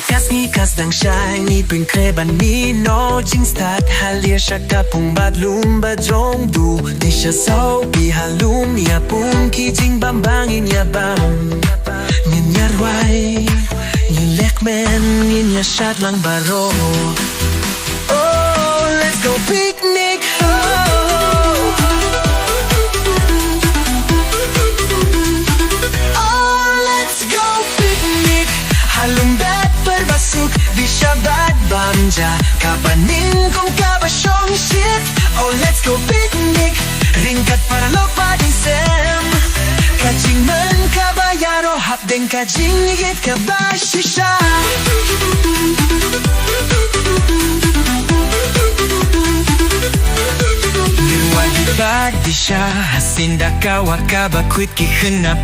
Kas ni kas dang shai ni pring kre ban mi no jing start halia shaka pung bat lum ba jong du de sha so bi halum ya pung ki jing bam bang in ya bam nin ya rwai nin lek men nin ya shat lang baro. Oh, let's go picnic. Di Shabbat banja kapanin kong kabasyong shit. Oh, let's go picnic. Ringkat para lupa din sem. Kajing man kabayaro hapdeng kajing higit kabashisha. Nirwagi bag di siya hasinda kawa kabakwit kihenap.